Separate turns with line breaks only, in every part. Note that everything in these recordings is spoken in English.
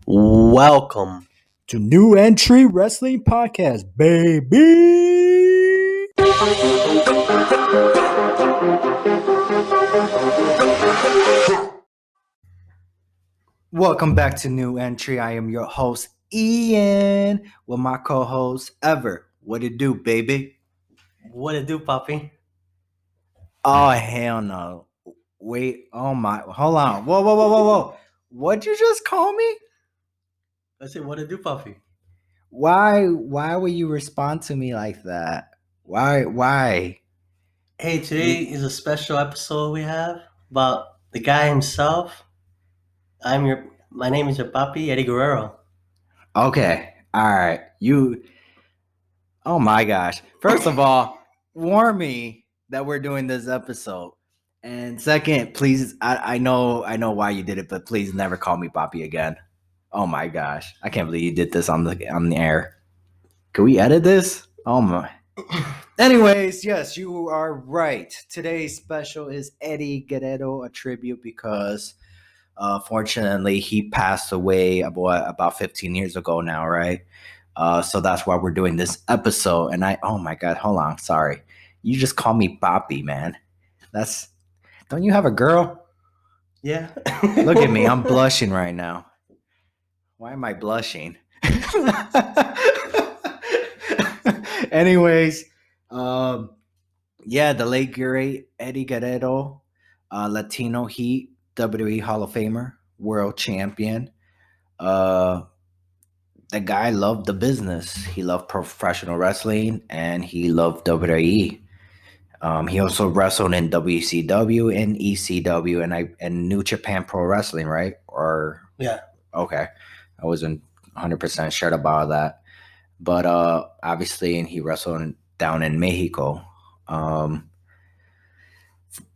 Welcome
to New Entry Wrestling Podcast, baby. Welcome back to New Entry. I am your host, Ian, with my co-host, Ever. What it do, baby?
What it do, Poppy?
Oh, hell no. Wait, oh my, hold on. Whoa. What'd you just call me?
I said, what it do, Poppy?
Why would you respond to me like that? Why?
Hey, today is a special episode we have about the guy himself. My name is your Papi, Eddie Guerrero.
Okay, all right. Oh my gosh. First of all, warn me that we're doing this episode. And second, please, I know why you did it, but please never call me Papi again. Oh my gosh. I can't believe you did this on the air. Can we edit this? Oh my. Anyways, yes, you are right. Today's special is Eddie Guerrero, a tribute, because fortunately he passed away about 15 years ago now, right? So that's why we're doing this episode. And oh my God, hold on. Sorry. You just call me Papi, man. Don't you have a girl?
Yeah.
Look at me. I'm blushing right now. Why am I blushing? Anyways, the late great Eddie Guerrero, Latino Heat, WWE Hall of Famer, world champion. The guy loved the business. He loved professional wrestling and he loved WWE. He also wrestled in WCW and ECW and New Japan Pro Wrestling, right? Or
yeah.
Okay. I wasn't 100% sure about that. But obviously, and he wrestled down in Mexico.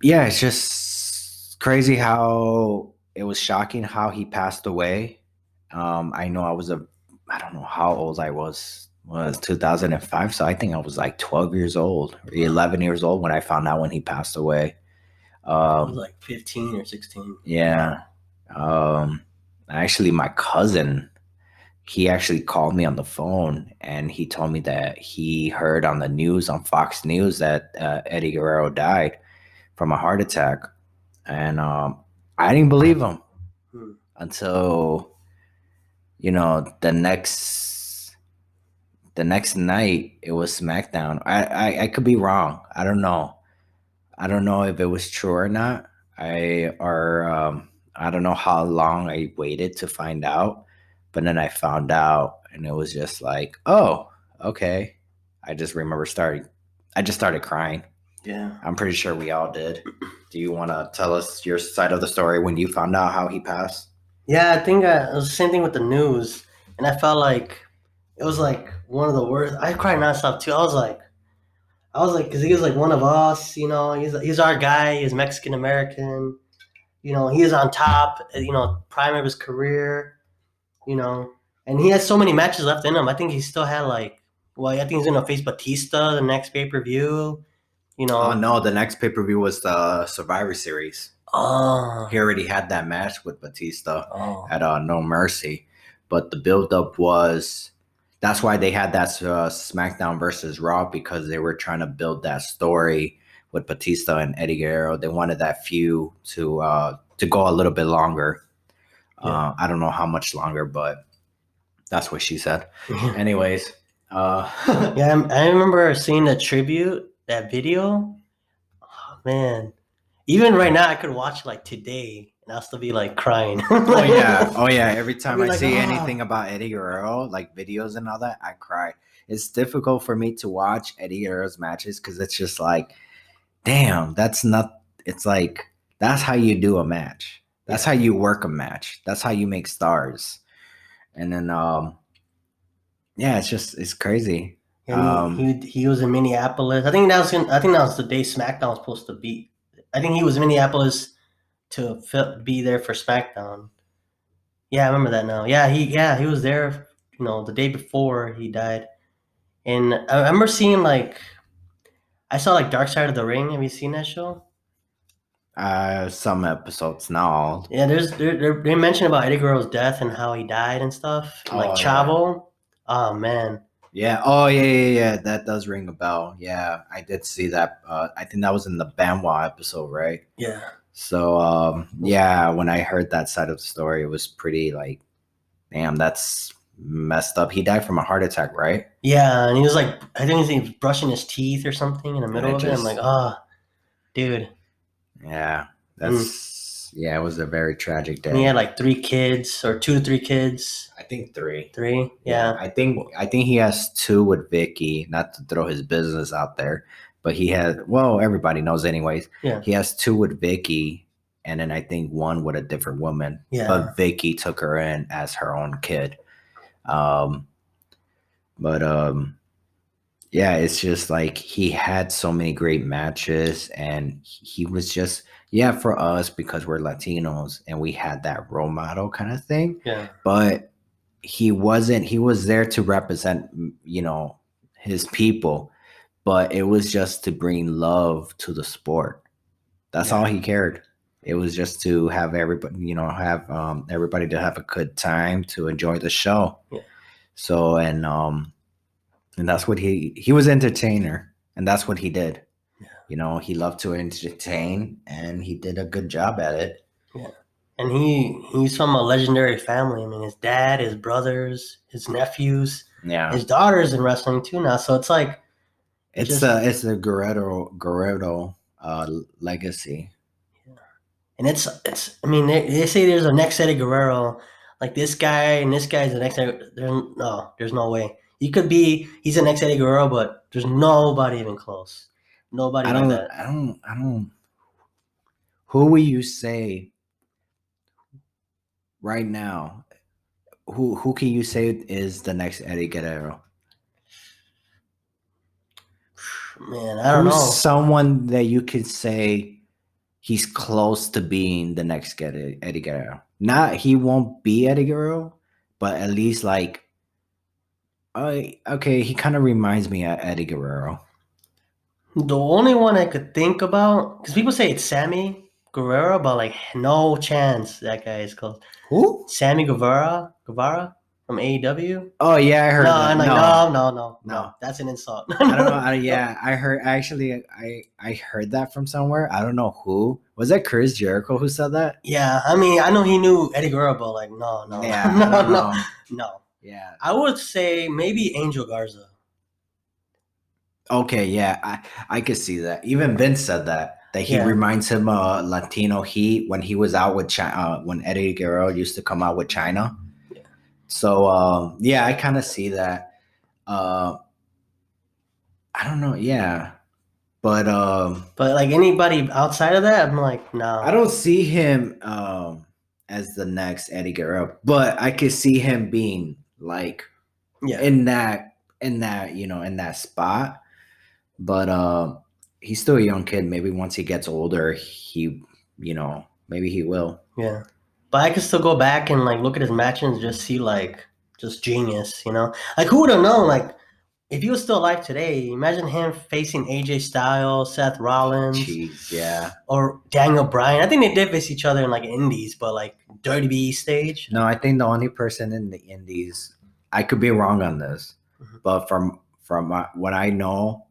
It's just crazy how it was shocking how he passed away. I know I don't know how old I was. Well, it was 2005, so I think I was like 12 years old or 11 years old when I found out when he passed away.
I was like 15 or 16.
Yeah. Actually, my cousin, he actually called me on the phone and he told me that he heard on the news, on Fox News, that Eddie Guerrero died from a heart attack. And I didn't believe him until, the next night it was SmackDown. I could be wrong. I don't know if it was true or not. I don't know how long I waited to find out, but then I found out and it was just like, oh, okay. I just started crying.
Yeah.
I'm pretty sure we all did. Do you want to tell us your side of the story when you found out how he passed?
Yeah, I think it was the same thing with the news. And I felt like it was like one of the worst. I cried nonstop too. I was like, because he was like one of us, he's our guy. He's Mexican American. He is on top, prime of his career, and he has so many matches left in him. I think he still had I think he's going to face Batista the next pay-per-view,
Oh, no, the next pay-per-view was the Survivor Series.
Oh.
He already had that match with Batista at No Mercy, but the build-up was... That's why they had that SmackDown versus Raw, because they were trying to build that story with Batista and Eddie Guerrero. They wanted that feud to go a little bit longer. Yeah. I don't know how much longer, but that's what she said. Anyways.
Yeah, I remember seeing the tribute, that video. Oh, man. Even right now, I could watch today and I'll still be crying.
Oh yeah. Every time I see anything about Eddie Guerrero, videos and all that, I cry. It's difficult for me to watch Eddie Guerrero's matches because it's just damn, that's how you do a match. That's how you work a match. That's how you make stars. And then, it's crazy.
He was in Minneapolis. I think that was the day SmackDown was supposed to be. I think he was in Minneapolis to be there for SmackDown. Yeah, I remember that now. Yeah, he was there, the day before he died. And I remember seeing I saw Dark Side of the Ring. Have you seen that show?
Some episodes, not all.
Yeah, they mentioned about Eddie Guerrero's death and how he died and stuff, like
Oh yeah.
Chavo. Oh man,
Yeah. Oh yeah. That does ring a bell. Yeah, I did see that. I think that was in the Benoit episode, right?
yeah,
So yeah, when I heard that side of the story, it was pretty like, damn, that's messed up. He died from a heart attack, right?
yeah, and he was like, I think he was brushing his teeth or something in the
And
middle
it
of it. I'm like,
just,
oh, dude,
yeah,
and,
yeah, it was a very tragic
and he
day.
had like 3 kids or 3 kids.
I think three.
3,
Yeah,
yeah,
I think he has two with Vicky. Not to throw his business out there, but he had. Well, everybody knows anyways.
yeah,
He has two with Vicky, and then I think one with a different woman.
yeah,
But Vicky took her in as her own kid. Um, but yeah, it's just like he had so many great matches, and he was just, yeah, for us because we're Latinos and we had that role model kind of thing.
yeah,
But he wasn't. He was there to represent, his people, but it was just to bring love to the sport. That's all
yeah,
he cared. It was just to have everybody, have everybody to have a good time, to enjoy the show.
yeah.
So and that's what he was an entertainer, and that's what he did. He loved to entertain, and he did a good job at it.
Yeah. And he's from a legendary family. I mean, his dad, his brothers, his nephews,
Yeah,
his daughter's in wrestling too now. So it's like
it's
just
the Guerrero legacy.
and it's. I mean, they say there's a next Eddie Guerrero, like this guy and this guy's the next. There's no way. He's the next Eddie Guerrero, but there's nobody even close. Nobody
I
like
don't,
that.
I don't, I don't. Who will you say right now? Who can you say is the next Eddie Guerrero?
Man, I don't
Who's
know.
someone that you could say he's close to being the next Eddie Guerrero? Not he won't be Eddie Guerrero, but at least like, okay, he kind of reminds me of Eddie Guerrero.
The only one I could think about, because people say it's Sammy Guevara, but like no chance that guy is close.
Who?
Sammy Guevara from AEW.
Oh yeah, I heard
No,
that.
I'm like
No,
no. That's an insult.
I don't know. Yeah, I heard actually. I heard that from somewhere. I don't know who. Was that Chris Jericho who said that?
Yeah, I mean, I know he knew Eddie Guerrero, but like no,
Yeah, I don't know.
no.
Yeah.
I would say maybe Angel Garza.
Okay. Yeah, I could see that. Even Vince said that he
Yeah.
reminds him of Latino Heat when he was out with China, when Eddie Guerrero used to come out with China.
Yeah.
So yeah, I kind of see that. I don't know. Yeah, but
like anybody outside of that, I'm like no.
I don't see him as the next Eddie Guerrero, but I could see him being like
Yeah.
in that in that spot. But he's still a young kid. Maybe once he gets older, maybe he will.
Yeah. But I could still go back and like look at his matches and just see like just genius, Like who would have known? Like if he was still alive today, imagine him facing AJ Styles, Seth Rollins,
Jeez, yeah.
or Daniel Bryan. I think they did face each other in like indies, but like WWE stage.
No, I think the only person in the indies, I could be wrong on this, but from what I know,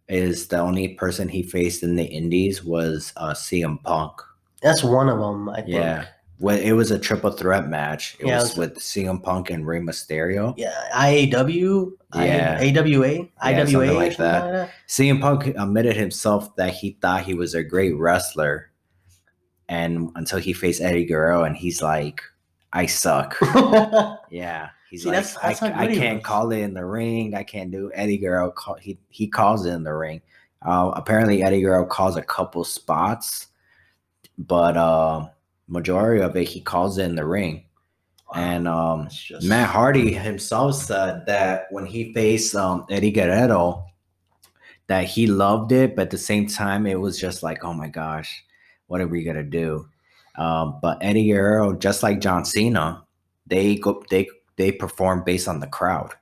is the only person he faced in the indies was CM Punk.
That's one of them, I think.
Yeah. Well, it was a triple threat match. It
Yeah,
was with CM Punk and Rey Mysterio.
Yeah, IAW,
Yeah.
AWA,
Yeah,
IWA,
something
or
like
something
that.
like that.
CM Punk admitted himself that he thought he was a great wrestler, and until he faced Eddie Guerrero, and he's like, "I suck." Yeah, he's
See,
like,
that's how
I
good he
can't
was.
call it in the ring. I can't do Eddie Guerrero. He calls it in the ring. Apparently, Eddie Guerrero calls a couple spots, but majority of it he calls it in the ring.
Wow.
And
just...
Matt Hardy himself said that when he faced Eddie Guerrero, that he loved it, but at the same time, it was just like, oh my gosh, what are we gonna do? But Eddie Guerrero, just like John Cena, they perform based on the crowd.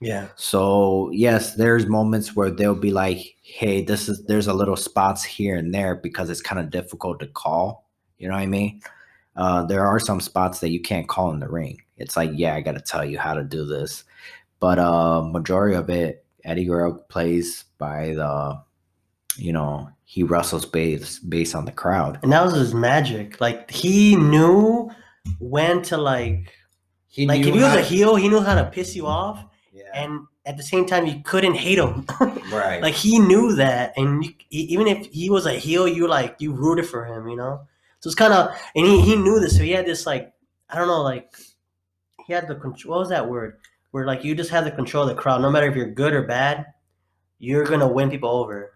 Yeah.
So yes, there's moments where they'll be like, hey, there's a little spots here and there because it's kind of difficult to call. You know what I mean? There are some spots that you can't call in the ring. It's like, yeah, I got to tell you how to do this. But majority of it, Eddie Guerrero plays by the, he wrestles based on the crowd.
And that was his magic. Like he knew when to
He
if
knew
he was
how
a heel, he knew how to piss you off,
Yeah.
and at the same time, you couldn't hate him.
Right.
Like he knew that, and even if he was a heel, you rooted for him, So it's kind of, and he knew this, so he had this I don't know, he had the control. What was that word? Where you just had the control of the crowd, no matter if you're good or bad, you're gonna win people over.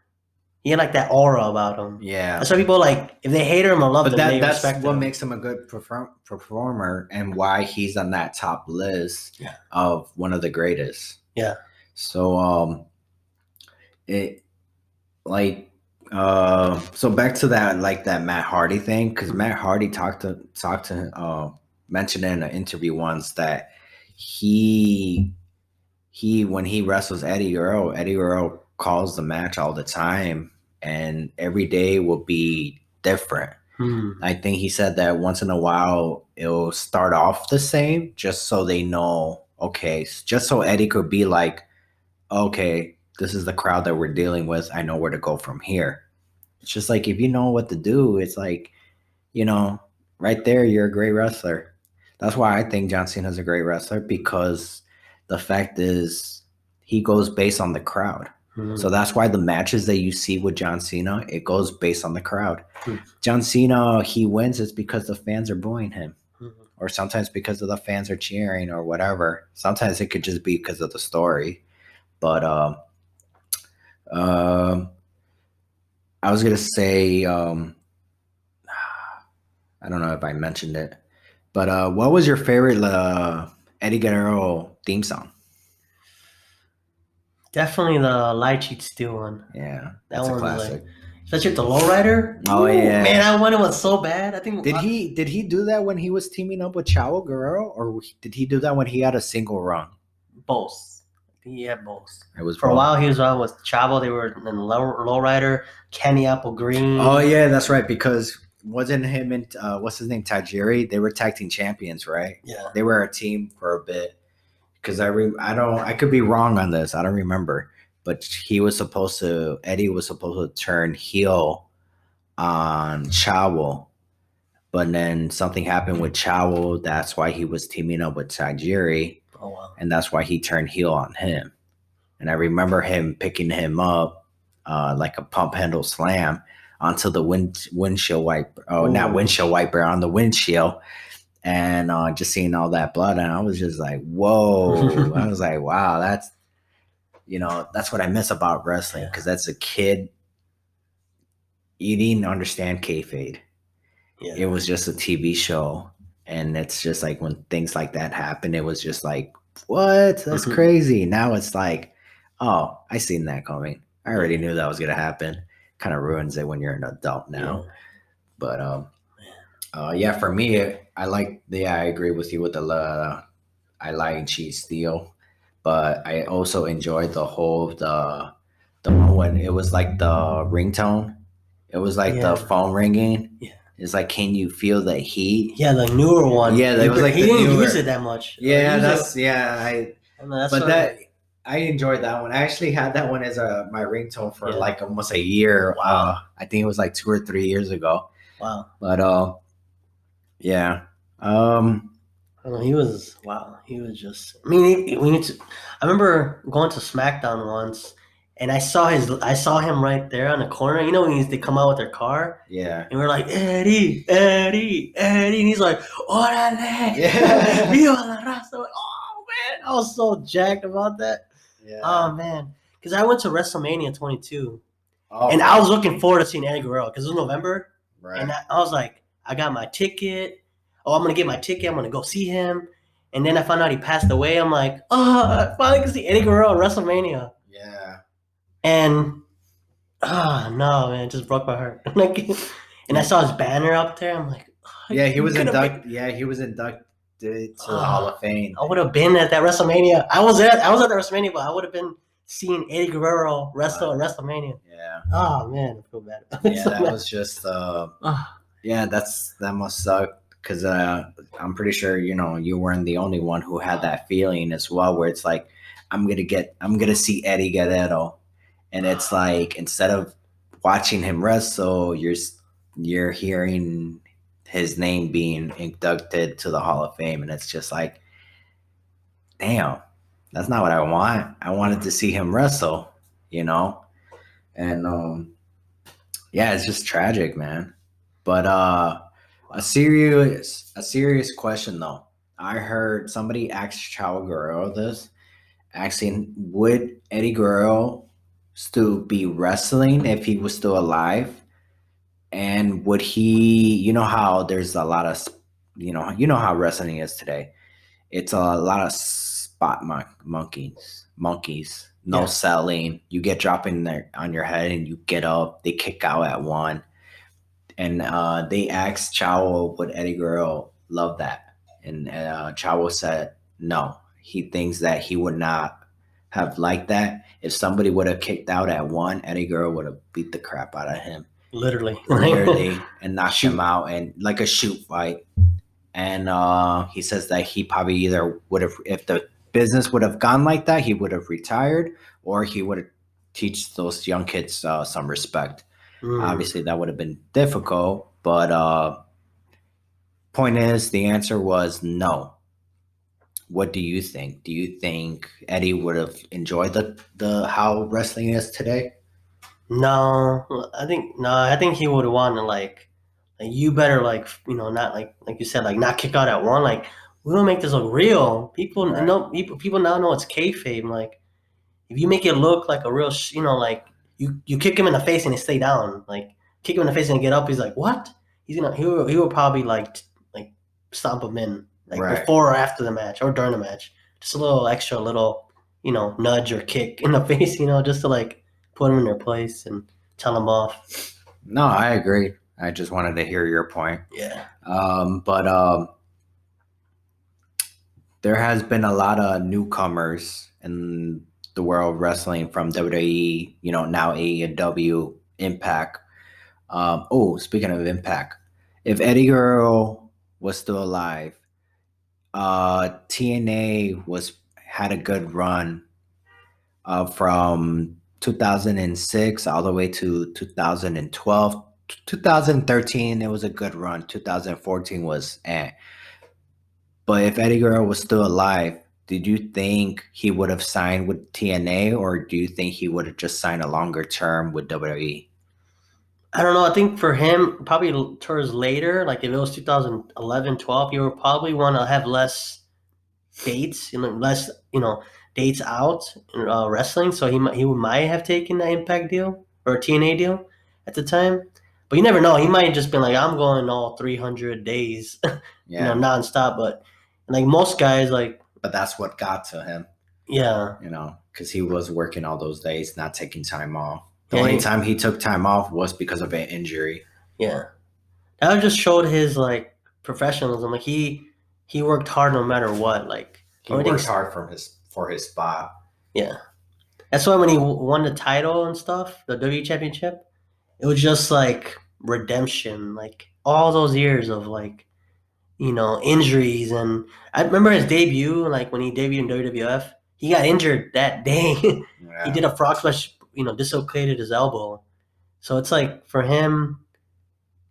He had that aura about him.
Yeah.
That's why people if they hate him or love him, they
that's
respect
what
him.
makes him a good performer and why he's on that top list of one of the greatest.
Yeah.
So it so back to that that Matt Hardy thing, because Matt Hardy mentioned in an interview once that he when he wrestles Eddie Guerrero calls the match all the time, and every day will be different. I think he said that once in a while it'll start off the same, just so they know, okay, just so Eddie could be like, okay, this is the crowd that we're dealing with. I know where to go from here. It's just like, if you know what to do, it's like, right there, you're a great wrestler. That's why I think John Cena's a great wrestler, because the fact is he goes based on the crowd. So that's why the matches that you see with John Cena, it goes based on the crowd. John Cena, he wins, it's because the fans are booing him. Or sometimes because of the fans are cheering or whatever. Sometimes it could just be because of the story. But I was going to say, I don't know if I mentioned it, but what was your favorite Eddie Guerrero theme song?
Definitely the Lie Cheat Steal one.
Yeah,
that's
a classic.
Especially with the Lowrider.
Oh yeah,
man, that one was so bad. I think
did he do that when he was teaming up with Chavo Guerrero, or did he do that when he had a single run?
Both. He had both.
It was
for a while. He was on with Chavo. They were in Lowrider. Kenny Apple Green.
Oh yeah, that's right. Because wasn't him and what's his name, Tajiri? They were tag team champions, right?
Yeah,
they were a team for a bit. Because I could be wrong on this. I don't remember, but Eddie was supposed to turn heel on Chavo, but then something happened with Chavo. That's why he was teaming up with Tajiri.
Oh wow!
And that's why he turned heel on him. And I remember him picking him up like a pump handle slam onto the windshield wiper. Oh, not windshield wiper, on the windshield. And just seeing all that blood, and I was just like, whoa. I was like, wow, that's what I miss about wrestling, because that's a kid. You didn't understand kayfabe. Yeah. It was just a TV show, and it's just like when things like that happen, it was just like, what? That's crazy. Now it's like, oh, I seen that coming. I already knew that was gonna happen. Kind of ruins it when you're an adult now. Yeah. But yeah, for me, I agree with you with the I like cheat steal, but I also enjoyed the whole the when it was like the ringtone. It was like the phone ringing. Yeah. It's like, can you feel the heat?
Yeah, the newer one.
Yeah, that was like
he didn't use it that much.
Yeah, I enjoyed that one. I actually had that one as my ringtone for like almost a year. Wow. I think it was like 2 or 3 years ago.
Wow.
But yeah.
He was just. I mean, I remember going to SmackDown once, and I saw him right there on the corner. When they come out with their car.
Yeah.
And we're like, Eddie, Eddie, Eddie, and he's like, orale, yeah. Viva la raza. Oh man, I was so jacked about that. Yeah. Oh man, because I went to WrestleMania 22, and I was looking forward to seeing Eddie Guerrero because it was November. Right. And I was like, I got my ticket. Oh, I'm going to get my ticket. I'm going to go see him. And then I found out he passed away. I'm like, oh, I finally can see Eddie Guerrero at WrestleMania.
Yeah.
And, no, man, it just broke my heart. And I saw his banner up there. I'm like,
oh, yeah, he was inducted. Yeah, he was inducted. to the Hall of Fame.
I would have been at that WrestleMania. I was at the WrestleMania, but I would have been seeing Eddie Guerrero wrestle at WrestleMania.
Yeah.
Oh man, I feel bad.
Yeah, that was just. Yeah, that must suck because I'm pretty sure you weren't the only one who had that feeling as well, where it's like I'm gonna see Eddie Guerrero, and it's like instead of watching him wrestle, you're hearing his name being inducted to the Hall of Fame, and it's just like, damn, that's not what I want. I wanted to see him wrestle, and yeah, it's just tragic, man. But a serious question though. I heard somebody ask Chavo Guerrero this, asking would Eddie Guerrero still be wrestling if he was still alive, and would he? You know how there's a lot of, how wrestling is today. It's a lot of spot monkeys. No selling. You get dropping there on your head and you get up. They kick out at one. And they asked Chavo would Eddie Guerrero love that, and Chavo said no. He thinks that he would not have liked that. If somebody would have kicked out at one, Eddie Guerrero would have beat the crap out of him,
literally,
and knocked him out, and like a shoot fight. And he says that he probably either would have, if the business would have gone like that, he would have retired, or he would have teach those young kids some respect. Obviously, that would have been difficult, but point is, the answer was no. What do you think? Do you think Eddie would have enjoyed the how wrestling is today?
No, I think he would want to like you better not like you said, like not kick out at one. Like we don't make this look real. People know people now know it's kayfabe. Like if you make it look like a real, like you kick him in the face and he stay down. Like kick him in the face and get up. He's like, what? He will probably like stomp him in before or after the match or during the match. Just a little extra nudge or kick in the face, just to like put them in their place and tell them off.
No, I agree. I just wanted to hear your point.
Yeah.
But there has been a lot of newcomers in the world of wrestling from WWE, now AEW, Impact. Speaking of Impact, if Eddie Guerrero was still alive, TNA had a good run from 2006 all the way to 2012. 2013, it was a good run. 2014 was But if Eddie Guerrero was still alive, did you think he would have signed with TNA, or do you think he would have just signed a longer term with WWE?
I don't know. I think for him, probably towards later, like if it was 2011, 12, he would probably want to have less dates, less, dates out in wrestling. So he might have taken the Impact deal or a TNA deal at the time. But you never know. He might have just been like, I'm going all 300 days, nonstop. But like most guys,
but that's what got to him.
Yeah.
Because he was working all those days, not taking time off. The only time he took time off was because of an injury.
Yeah. That just showed his professionalism. Like he worked hard no matter what. Like
he worked hard for his spot.
Yeah. That's why when he won the title and stuff, the WWE Championship, it was just like redemption. Like all those years of injuries. And I remember his debut, like when he debuted in WWF, he got injured that day. Yeah. He did a frog splash, dislocated his elbow. So it's like for him,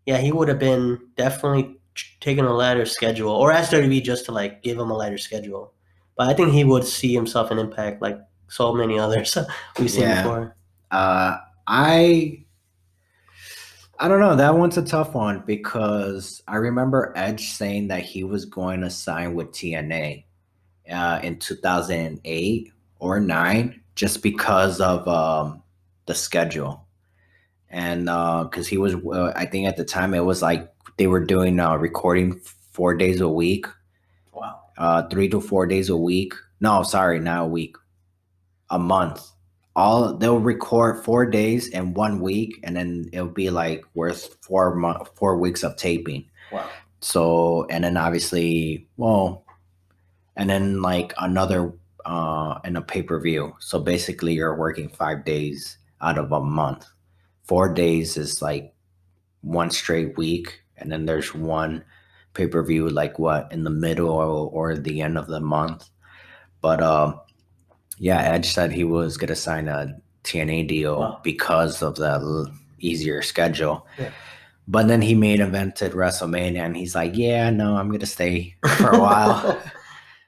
yeah, he would have been definitely taking a lighter schedule, or asked WWE just to give him a lighter schedule. But I think he would see himself in Impact like so many others we've seen before.
I don't know. That one's a tough one because I remember Edge saying that he was going to sign with TNA in 2008 or 9 just because of the schedule. And because he was, I think at the time it was like they were doing recording 4 days a week.
Wow.
3 to 4 days a week. No, sorry, not a week. A month. They'll record 4 days in 1 week, and then it'll be like worth 4 weeks of taping.
Wow.
So, and then obviously, well, and then like another in a pay-per-view. So basically you're working 5 days out of a month. 4 days is like one straight week, and then there's one pay-per-view like what in the middle or the end of the month. But yeah, Edge said he was gonna sign a TNA deal
Wow.
because of the easier schedule.
Yeah.
But then he main evented WrestleMania, and he's like, "Yeah, no, I'm gonna stay for a while."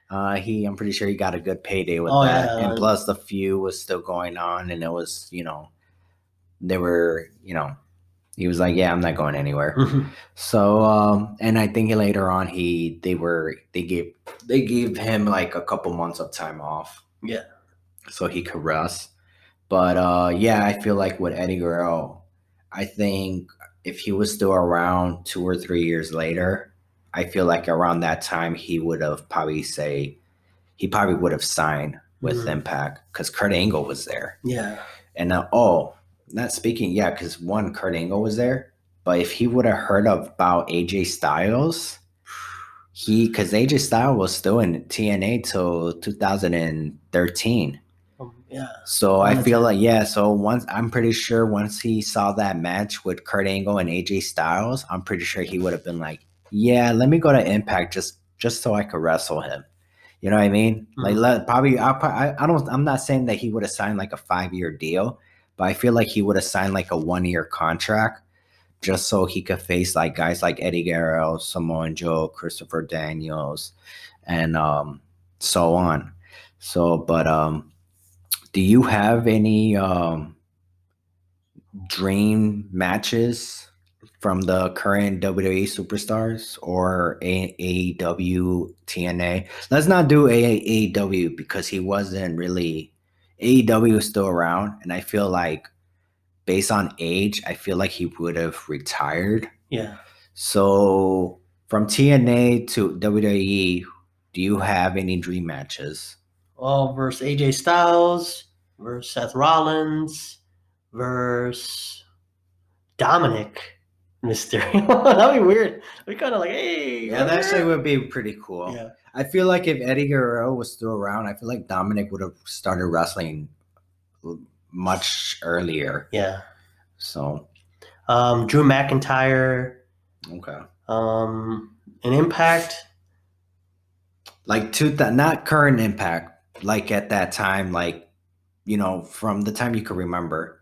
I'm pretty sure he got a good payday with that,
yeah.
and plus the feud was still going on, and it was, they were, he was like, "Yeah, I'm not going anywhere."
Mhm.
So, and I think later on they gave him like a couple months of time off,
Yeah.
so he could rest. But yeah, I feel like with Eddie Guerrero, I think if he was still around 2 or 3 years later, I feel like around that time he would have he probably would have signed with Impact because Kurt Angle was there.
Yeah.
And not speaking, yeah, because one, Kurt Angle was there, but if he would have heard about AJ Styles, because AJ Styles was still in TNA till 2013.
Yeah.
So I feel like, yeah, so I'm pretty sure once he saw that match with Kurt Angle and AJ Styles, I'm pretty sure he would have been like, yeah, let me go to Impact just so I could wrestle him. You know what I mean? Like, I'm not saying that he would have signed like a 5-year deal, but I feel like he would have signed like a 1-year contract just so he could face like guys like Eddie Guerrero, Samoa Joe, Christopher Daniels, and so on. So, but do you have any dream matches from the current WWE superstars or AEW, TNA? Let's not do AEW because he wasn't really. AEW is still around, and I feel like based on age, I feel like he would have retired.
Yeah.
So from TNA to WWE, do you have any dream matches?
Well, versus AJ Styles, versus Seth Rollins, versus Dominic Mysterio. That'd be weird. We kind of like, hey.
Yeah, that actually would be pretty cool.
Yeah.
I feel like if Eddie Guerrero was still around, I feel like Dominic would have started wrestling much earlier.
Yeah.
So,
Drew McIntyre.
okay.
An Impact.
Like not current Impact, like at that time, like, from the time you could remember.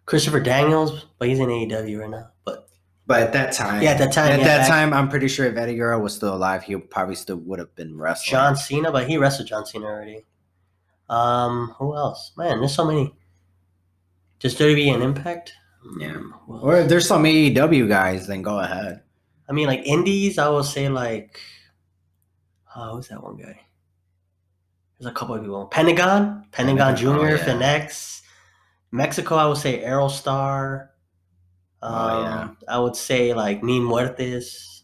Christopher Daniels, but he's in AEW right now.
But at that time,
time,
I'm pretty sure if Eddie Guerrero was still alive, he probably still would have been wrestling.
John Cena, but he wrestled John Cena already. Who else? Man, there's so many. Just WWE and Impact.
Yeah. Or if there's some AEW guys, then go ahead.
I mean, like indies, I will say like, who's that one guy? There's a couple of people. Pentagon Jr., Finex. Mexico, I would say Aerostar. I would say like Mi Muertes,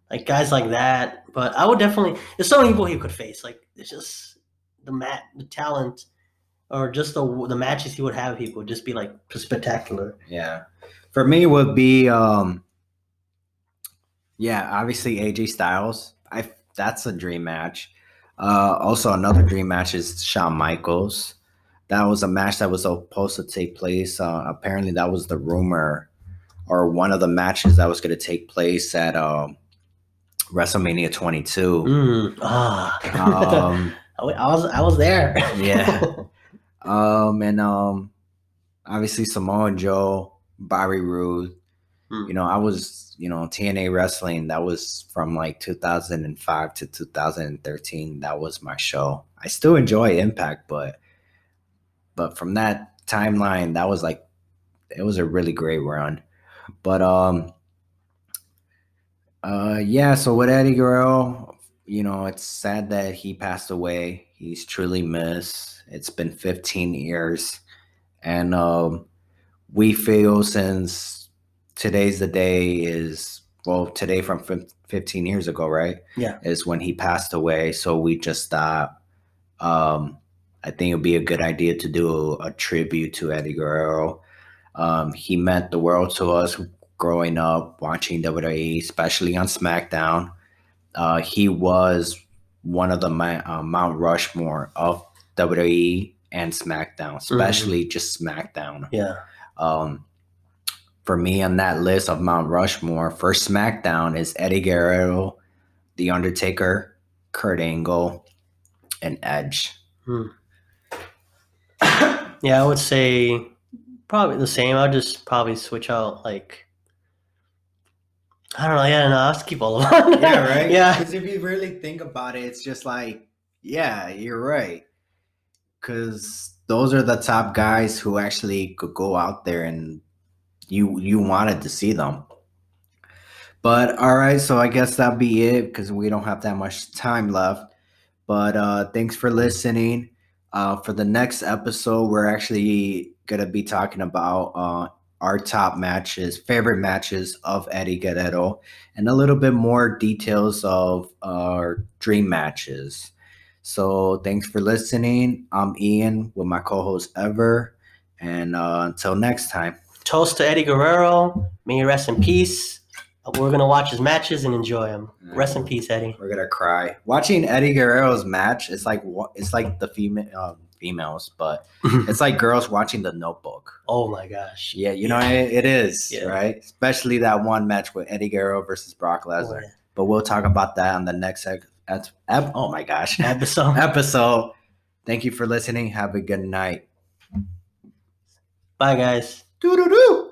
like guys like that. But I would definitely. There's so many people he could face. Like it's just the talent, or just the matches he would have. He would just be like spectacular.
Yeah, for me it would be obviously AJ Styles. That's a dream match. Also another dream match is Shawn Michaels. That was a match that was supposed to take place. Apparently, that was the rumor, or one of the matches that was going to take place at WrestleMania 22.
I was there.
Yeah. And obviously Samoa Joe, Bobby Roode. I was, TNA wrestling. That was from like 2005 to 2013. That was my show. I still enjoy Impact, but from that timeline, that was like, it was a really great run. But so with Eddie Guerrero, it's sad that he passed away. He's truly missed. It's been 15 years, and we feel since today's the day today from 15 years ago, right?
Yeah,
is when he passed away. So we just thought, I think it would be a good idea to do a tribute to Eddie Guerrero. He meant the world to us. growing up watching WWE, especially on SmackDown. He was one of the Mount Rushmore of WWE and SmackDown, especially just SmackDown.
Yeah.
For me, on that list of Mount Rushmore, for SmackDown is Eddie Guerrero, The Undertaker, Kurt Angle, and Edge.
Yeah, I would say probably the same. I'll just probably switch out, like, I don't know. Yeah, no, I'll just keep all of them.
Yeah, right?
Yeah.
Because if you really think about it, it's just like, yeah, you're right. Because those are the top guys who actually could go out there and you wanted to see them. But all right, so I guess that'll be it because we don't have that much time left. But thanks for listening. For the next episode, we're actually going to be talking about our top matches, favorite matches of Eddie Guerrero, and a little bit more details of our dream matches. So thanks for listening. I'm Ian with my co-host Ever. And until next time.
Toast to Eddie Guerrero. May he rest in peace. We're going to watch his matches and enjoy them. Rest in peace, Eddie.
We're going to cry. Watching Eddie Guerrero's match, it's like the females, but it's like girls watching The Notebook.
Oh, my gosh.
Yeah, you know, it is, right? Especially that one match with Eddie Guerrero versus Brock Lesnar.
Yeah.
But we'll talk about that on the next oh, my gosh. Episode. Thank you for listening. Have a good night.
Bye, guys.
Doo-doo-doo.